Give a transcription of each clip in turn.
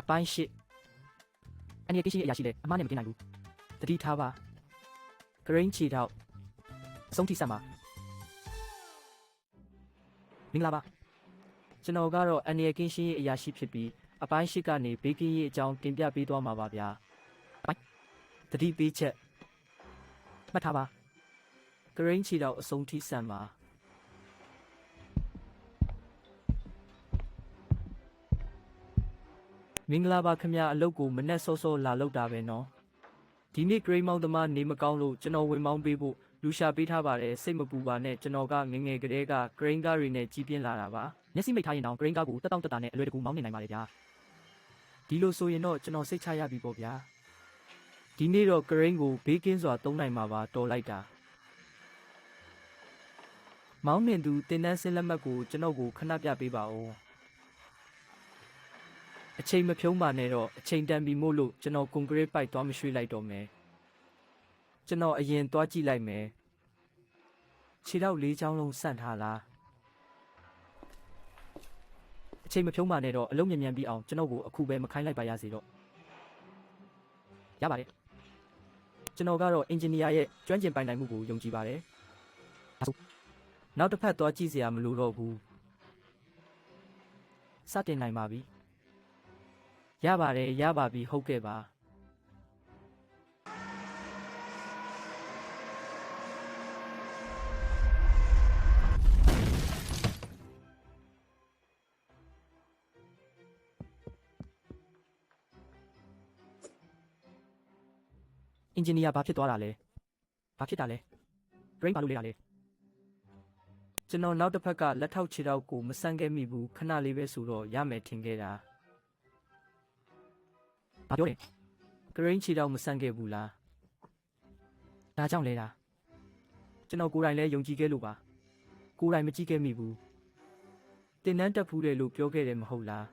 ပိုင်းရှိအန်ဒီကိရှိအရာရှိလေအမားနဲ့မကင်းနိုင်ဘူးတတိထားပါဂရင်းချီတော့အဆုံးထိဆက်မှာမင်္ဂလာပါကျွန်တော်ကတော့အန်ဒီကင်းရှိအရာရှိဖြစ်ပြီးအပိုင်းရှိကနေဘေးကင်းရေးအကြောင်းတင်ပြပေးသွားမှာပါဗျာတတိပေးချက်မှတ်ထားပါဂရင်းချီတော့အဆုံးထိဆက်မှာမင်္ဂလာပါခင်ဗျာအလုပ်ကိုမနဲ့စောစောလာလုပ်တာပဲနော်ဒီနေ့ဂရိတ်မောင်သမားနေမကောင်းလို့ကျွန်တော်ဝင်မောင်းပေးဖို့လူရှာပေးထားပါတယ်စိတ်မပူပါနဲ့ကျွန်တော်ကငငယ်ကလေးကဂရိန်းကားတွေနဲ့ကြီးပြင်းလာတာပါမျက်စိမိတ်ထားရင်တောင်ဂရိန်းကားကိုတက်တောင့်တက်တာနဲ့အလွယ်တကူမောင်းနေနိုင်ပါလေဗျာဒီလိုဆိုရင်တော့ကျွန်တော်စိတ်ချရပြီပေါ့ဗျာဒီနေ့တော့ဂရိန်းကိုဘေးကင်းစွာသုံးနိုင်မှာပါတော်လိုက်တာမောင်းနှင်သူတင်တန်းစင်းလက်မှတ်ကိုကျွန်တော်ကိုခဏပြပေးပါဦးအချိန်မဖြုံးပါနဲ့တော့အချိန်တန်ပြီမို့လို့ကျွန်တော်ကွန်ကရစ်ပိုက်သွားမရွှေ့လိုက်တော့မယ်ကျွန်တော်အရင်သွားကြည့်လိုက်မယ်ခြေထောက်၄ချောင်းလုံးဆန့်ထားလားအချိန်မဖြုံးပါနဲ့တော့အလုံးမြန်မြန်ပြီးအောင်ကျွန်တော်ကိုအခုပဲမခိုင်းလိုက်ပါရစေတော့ရပါတယ်ကျွန်တော်ကတော့အင်ဂျင်နီယာရဲ့ကျွမ်းကျင်ပိုင်နိုင်မှုကိုယုံကြည်ပါတယ်နောက်တစ်ဖက်သွားကြည့်စရာမလိုတော့ဘူးစတင်နိုင်ပါပြီရပါတယ်ရပါပြီဟုတ်ကဲ့ပါအင်ဂျင်နီယာဘာဖြစ်သွားတာလဲဘာဖြစ်တာလဲ brain ဘာလို့လဲတာလဲကျွန်တော်နောက်တစ်ဖက်ကလက်ထောက်ခြေထောက်ကိုမဆန့်ခဲ့မိဘူးခဏလေးပဲဆိုတော့ရမယ်ထင်ခဲ့တာဘာပြောလဲဂရင်းချီတော့မဆန့်ခဲ့ဘူးလားဒါကြောင့်လဲလားကျွန်တော်ကိုယ်တိုင်လည်းယုံကြည်ခဲ့လို့ပါကိုယ်တိုင်မကြည့်ခဲ့မိဘူးတင်နန်းတက်ဖူးတယ်လို့ပြောခဲ့တယ်မဟုတ်လား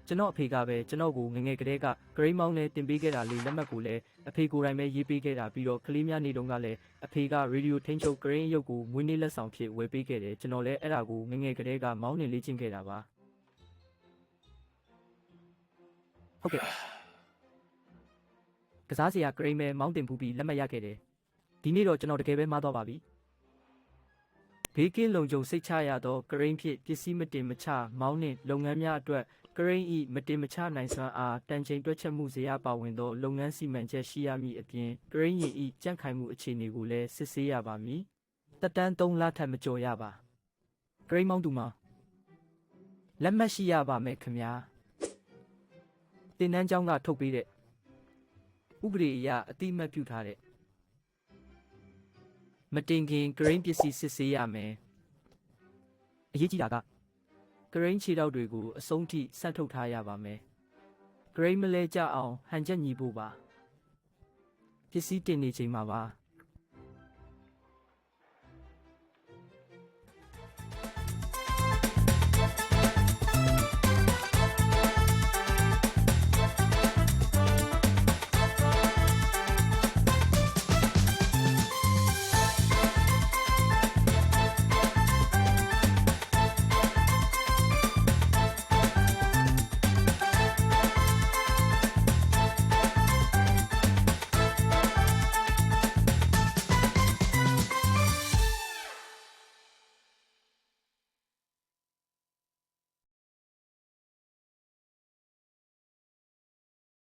ကျွန်တော်အဖေကပဲကျွန်တော်ကိုငငယ်ကလေးကဂရိန်းမောင်းနဲ့တင်ပေးခဲ့တာလေးလက်မှတ်ကိုလည်းအဖေကိုယ်တိုင်ပဲရေးပေးခဲ့တာပြီးတော့ကလေးများနေတုန်းကလည်းအဖေကရေဒီယိုထိန်းချုပ်ဂရိန်းရုပ်ကိုမွေးနေ့လက်ဆောင်ဖြစ်ဝယ်ပေးခဲ့တယ်ကျွန်တော်လည်းအဲ့ဒါကိုငငယ်ကလေးကမောင်းနေလေ့ကျင့်ခဲ့တာပါဟုတ်ကဲ့ကစားစရာဂရိန်းမဲမောင်းတင်ဖူးပြီးလက်မှတ်ရခဲ့တယ်ဒီနေ့တော့ကျွန်တော်တကယ်ပဲမှားသွားပါပြီဘေးကင်းလုံခြုံစိတ်ချရသောဂရိန်းဖြစ်ပစ္စည်းမတင်မချမောင်းနှင်လုပ်ငန်းများအတွက်ဂရိန်းဤမတင်မချနိုင်စွမ်းအားတန်ချိန်တွက်ချက်မှုဇယားပါဝင်သောလုပ်ငန်းစီမံချက်ရှိရမည်အပြင်ဂရိန်းရည်ဤကြန့်ခိုင်မှုအခြေအနေကိုလည်းစစ်ဆေးရပါမည်တက်တန်း3လထက်မကျော်ရပါဂရိန်းမောင်းသူမှာလက်မှတ်ရှိရပါမယ်ခင်ဗျာတင်နန်းကျောင်းကထုတ်ပေးတဲ့ဥပဒေအရအတိအမှတ်ပြုထားတဲ့မတင်ခင်ဂရိန်းပစ္စည်းစစ်ဆေးရမယ်အရေးကြီးတာကဂရိန်းခြေထောက်တွေကိုအဆုံးထိဆန့်ထုတ်ထားရပါမယ်ဂရိန်းမလဲကြအောင်ဟန်ချက်ညီဖို့ပါပစ္စည်းတင်နေချိန်မှာပါ